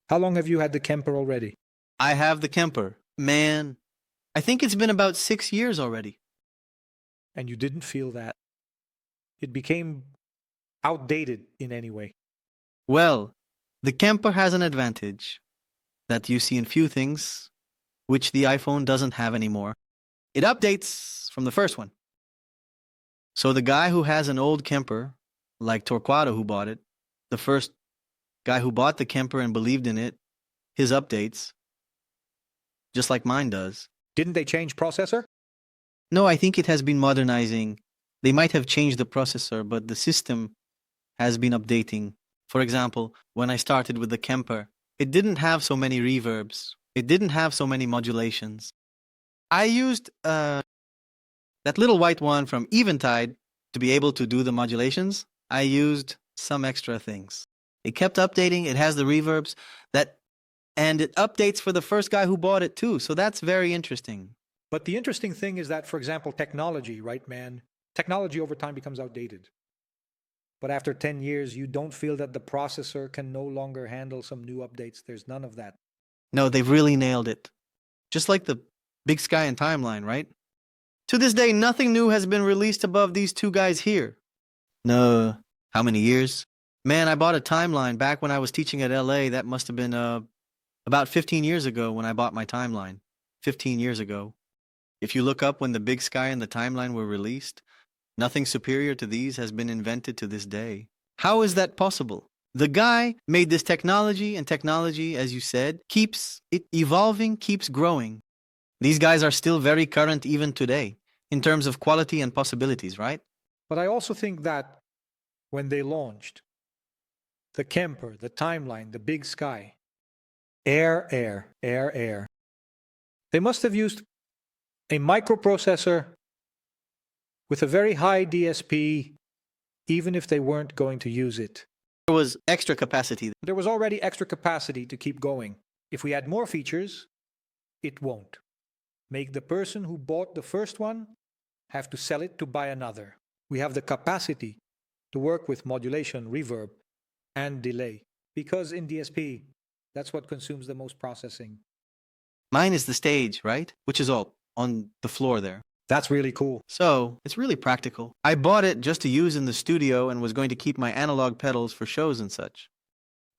How long have you had the KEMPER already? I have the KEMPER. Man, I think it's been about 6 years already. And you didn't feel that it became outdated in any way? Well, the KEMPER has an advantage that you see in few things, which the iPhone doesn't have anymore. It updates from the first one. So the guy who has an old KEMPER, like Torquato who bought it, the first guy who bought the KEMPER and believed in it, his updates, just like mine does. Didn't they change processor? No, I think it has been modernizing. They might have changed the processor, but the system has been updating. For example, when I started with the KEMPER, it didn't have so many reverbs. It didn't have so many modulations. I used that little white one from Eventide to be able to do the modulations. I used some extra things. It kept updating. It has the reverbs and it updates for the first guy who bought it too. So that's very interesting. But the interesting thing is that, for example, technology, right, man? Technology over time becomes outdated. But after 10 years, you don't feel that the processor can no longer handle some new updates. There's none of that. No, they've really nailed it. Just like the Big Sky and Timeline, right? To this day, nothing new has been released above these two guys here. No, how many years? Man, I bought a Timeline back when I was teaching at LA. That must have been about 15 years ago when I bought my Timeline. 15 years ago. If you look up when the Big Sky and the Timeline were released, nothing superior to these has been invented to this day. How is that possible? The guy made this technology, and technology, as you said, keeps it evolving, keeps growing. These guys are still very current even today, in terms of quality and possibilities, right? But I also think that when they launched the KEMPER, the Timeline, the Big Sky, air, they must have used a microprocessor with a very high DSP, even if they weren't going to use it. There was extra capacity. There was already extra capacity to keep going. If we add more features, it won't. Make the person who bought the first one have to sell it to buy another. We have the capacity to work with modulation, reverb, and delay. Because in DSP, that's what consumes the most processing. Mine is the stage, right? Which is all on the floor there. That's really cool. So, it's really practical. I bought it just to use in the studio and was going to keep my analog pedals for shows and such.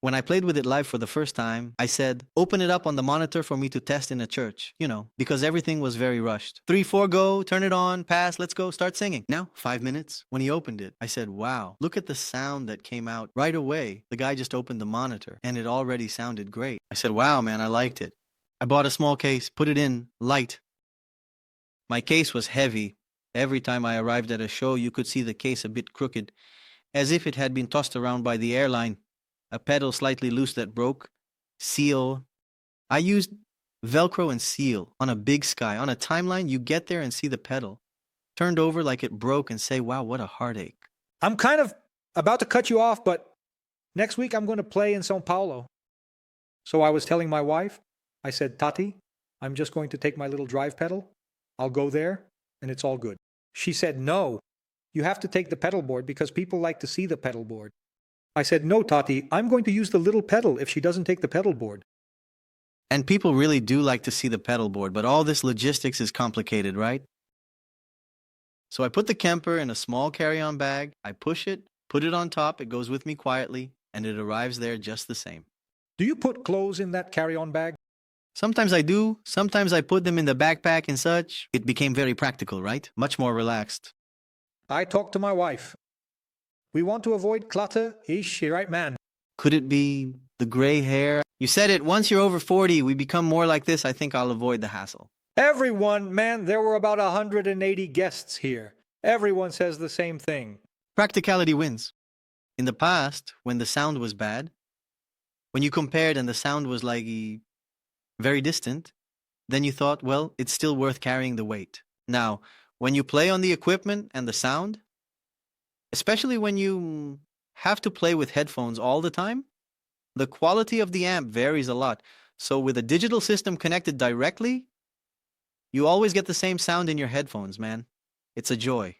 When I played with it live for the first time, I said, open it up on the monitor for me to test in a church, because everything was very rushed. 3, 4, go, turn it on, pass, let's go, start singing. Now, 5 minutes. When he opened it, I said, wow, look at the sound that came out right away. The guy just opened the monitor and it already sounded great. I said, wow, man, I liked it. I bought a small case, put it in, light. My case was heavy. Every time I arrived at a show, you could see the case a bit crooked, as if it had been tossed around by the airline. A pedal slightly loose that broke. Seal. I used Velcro and seal on a Big Sky. On a Timeline, you get there and see the pedal turned over like it broke and say, wow, what a heartache. I'm kind of about to cut you off, but next week I'm going to play in São Paulo. So I was telling my wife, I said, Tati, I'm just going to take my little drive pedal. I'll go there, and it's all good. She said, no, you have to take the pedal board because people like to see the pedal board. I said, no, Tati, I'm going to use the little pedal if she doesn't take the pedal board. And people really do like to see the pedal board, but all this logistics is complicated, right? So I put the KEMPER in a small carry-on bag. I push it, put it on top, it goes with me quietly, and it arrives there just the same. Do you put clothes in that carry-on bag? Sometimes I do. Sometimes I put them in the backpack and such. It became very practical, right? Much more relaxed. I talked to my wife. We want to avoid clutter. Is she right, man? Could it be the gray hair? You said it, once you're over 40, we become more like this. I think I'll avoid the hassle. Everyone, man, there were about 180 guests here. Everyone says the same thing. Practicality wins. In the past, when the sound was bad, when you compared and the sound was like very distant, then you thought, well, it's still worth carrying the weight. Now, when you play on the equipment and the sound, especially when you have to play with headphones all the time, the quality of the amp varies a lot. So with a digital system connected directly, you always get the same sound in your headphones, man. It's a joy.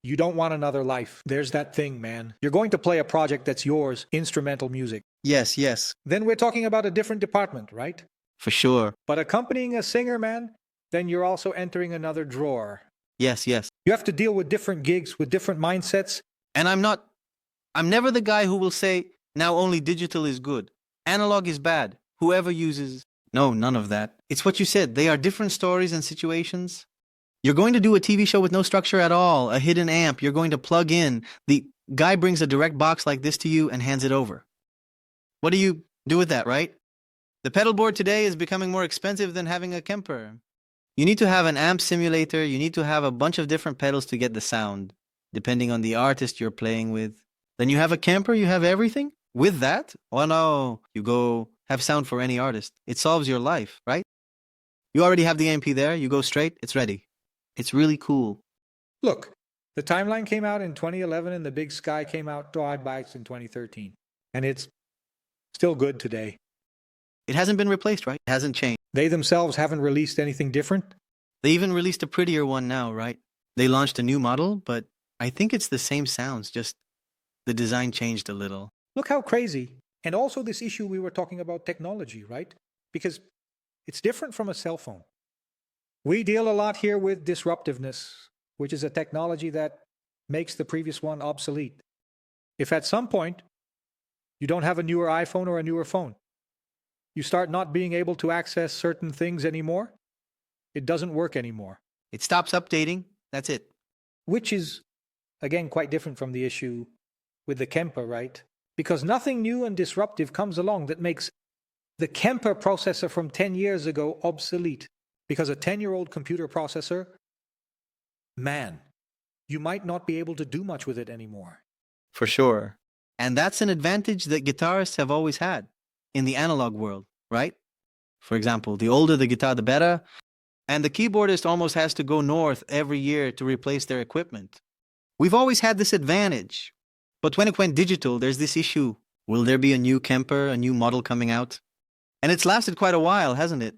You don't want another life. There's that thing, man. You're going to play a project that's yours, instrumental music. Yes, yes, then we're talking about a different department, right? for sure. But accompanying a singer, man, then you're also entering another drawer. Yes, yes. You have to deal with different gigs, with different mindsets. And I'm never the guy who will say, now only digital is good. Analog is bad. Whoever uses. No, none of that. It's what you said. They are different stories and situations. You're going to do a TV show with no structure at all, a hidden amp. You're going to plug in. The guy brings a direct box like this to you and hands it over. What do you do with that, right? The pedal board today is becoming more expensive than having a Kemper. You need to have an amp simulator. You need to have a bunch of different pedals to get the sound, depending on the artist you're playing with. Then you have a Kemper, you have everything. With that, oh no, you go have sound for any artist. It solves your life, right? You already have the MP there. You go straight, it's ready. It's really cool. Look, the Timeline came out in 2011 and the Big Sky came out to iBikes in 2013. And it's still good today. It hasn't been replaced, right? It hasn't changed. They themselves haven't released anything different. They even released a prettier one now, right? They launched a new model, but I think it's the same sounds, just the design changed a little. Look how crazy. And also this issue we were talking about technology, right? Because it's different from a cell phone. We deal a lot here with disruptiveness, which is a technology that makes the previous one obsolete. If at some point you don't have a newer iPhone or a newer phone, you start not being able to access certain things anymore, it doesn't work anymore. It stops updating. That's it. Which is, again, quite different from the issue with the Kemper, right? Because nothing new and disruptive comes along that makes the Kemper processor from 10 years ago obsolete. Because a 10-year-old computer processor, man, you might not be able to do much with it anymore. For sure. And that's an advantage that guitarists have always had in the analog world, right? For example, the older the guitar, the better. And the keyboardist almost has to go north every year to replace their equipment. We've always had this advantage. But when it went digital, there's this issue. Will there be a new Kemper, a new model coming out? And it's lasted quite a while, hasn't it?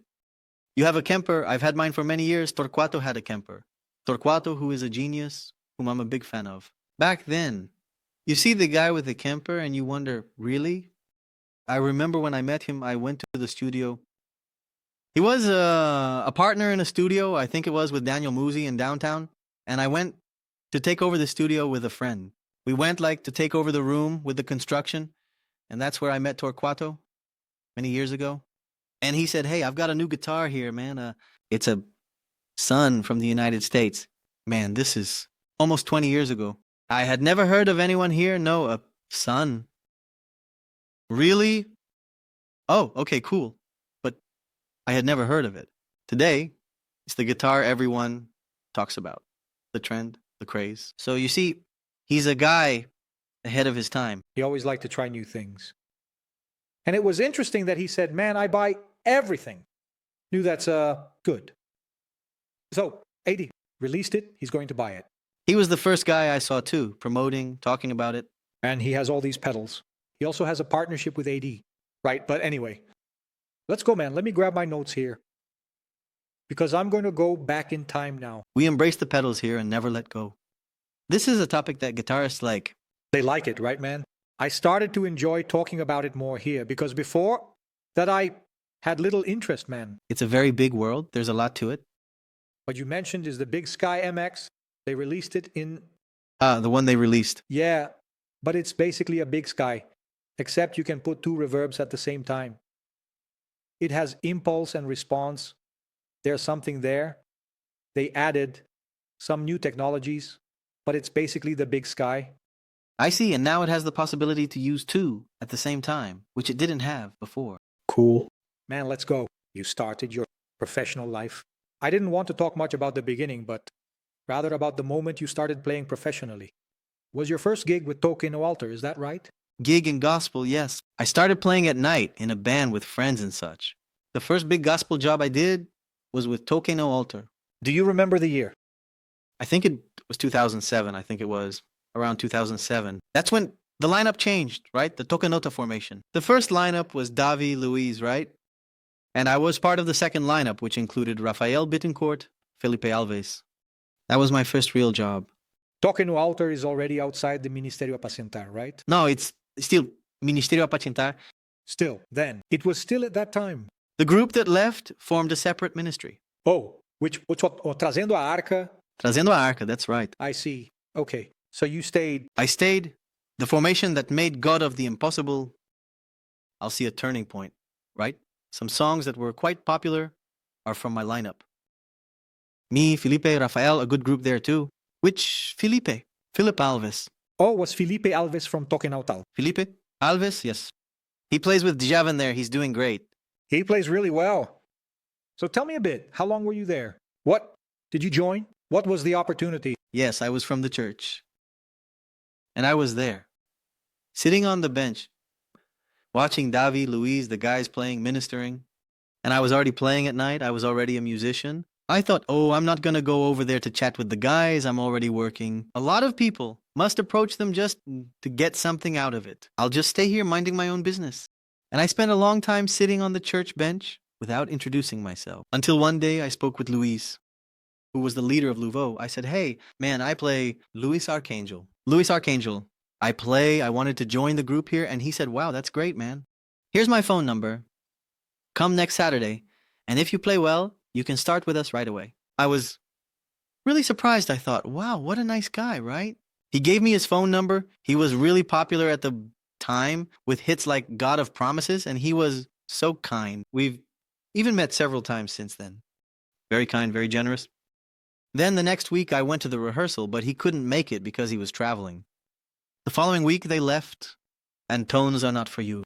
You have a Kemper. I've had mine for many years. Torquato had a Kemper. Torquato, who is a genius, whom I'm a big fan of. Back then, you see the guy with the Kemper and you wonder, really? I remember when I met him, I went to the studio. He was a partner in a studio, I think it was with Daniel Musi in downtown. And I went to take over the studio with a friend. We went like to take over the room with the construction. And that's where I met Torquato many years ago. And he said, hey, I've got a new guitar here, man. It's a Sun from the United States. Man, this is almost 20 years ago. I had never heard of anyone here. No, a Sun. Really? Oh, okay, cool. But I had never heard of it. Today, it's the guitar everyone talks about. The trend, the craze. So you see, he's a guy ahead of his time. He always liked to try new things. And it was interesting that he said, man, I buy everything. Knew that's good. So, AD released it. He's going to buy it. He was the first guy I saw too, promoting, talking about it. And he has all these pedals. He also has a partnership with AD. Right, but anyway. Let's go, man. Let me grab my notes here. Because I'm going to go back in time now. We embrace the pedals here and never let go. This is a topic that guitarists like. They like it, right, man? I started to enjoy talking about it more here because before that I had little interest, man. It's a very big world. There's a lot to it. What you mentioned is the Big Sky MX. They released it in... the one they released. Yeah, but it's basically a Big Sky, except you can put two reverbs at the same time. It has impulse and response. There's something there. They added some new technologies, but it's basically the Big Sky. I see, and now it has the possibility to use two at the same time, which it didn't have before. Cool. Man, let's go. You started your professional life. I didn't want to talk much about the beginning, but rather about the moment you started playing professionally. Was your first gig with Toque no Alter, is that right? Gig and gospel, yes. I started playing at night in a band with friends and such. The first big gospel job I did was with Toque no Alter. Do you remember the year? I think it was 2007, I think it was. Around 2007. That's when the lineup changed, right? The Tocanota formation. The first lineup was Davi Luiz, right? And I was part of the second lineup, which included Rafael Bittencourt, Felipe Alves. That was my first real job. Toque no Alter is already outside the Ministerio Apacentar, right? No, it's still Ministerio Apacentar. Still, then, it was still at that time. The group that left formed a separate ministry. Oh, which Trazendo a Arca. Trazendo a Arca, that's right. I see. Okay, so you stayed. I stayed. The formation that made God of the impossible. I'll see a turning point, right? Some songs that were quite popular are from my lineup. Me, Felipe, Rafael, a good group there too. Which Felipe? Philip Alves. Oh, was Felipe Alves from Toquenautal. Felipe? Alves? Yes. He plays with Djavan there. He's doing great. He plays really well. So tell me a bit. How long were you there? What? Did you join? What was the opportunity? Yes, I was from the church. And I was there, sitting on the bench, watching Davi, Luis, the guys playing, ministering. And I was already playing at night. I was already a musician. I thought, oh, I'm not going to go over there to chat with the guys. I'm already working. A lot of people must approach them just to get something out of it. I'll just stay here minding my own business. And I spent a long time sitting on the church bench without introducing myself. Until one day I spoke with Luis, who was the leader of Louveau. I said, hey, man, I play Luis Archangel. Luis Archangel. I wanted to join the group here. And he said, wow, that's great, man. Here's my phone number. Come next Saturday. And if you play well, you can start with us right away. I was really surprised. I thought, wow, what a nice guy, right? He gave me his phone number. He was really popular at the time with hits like God of Promises, and he was so kind. We've even met several times since then. Very kind, very generous. Then the next week I went to the rehearsal, but he couldn't make it because he was traveling. The following week they left, and Tones Are Not For You.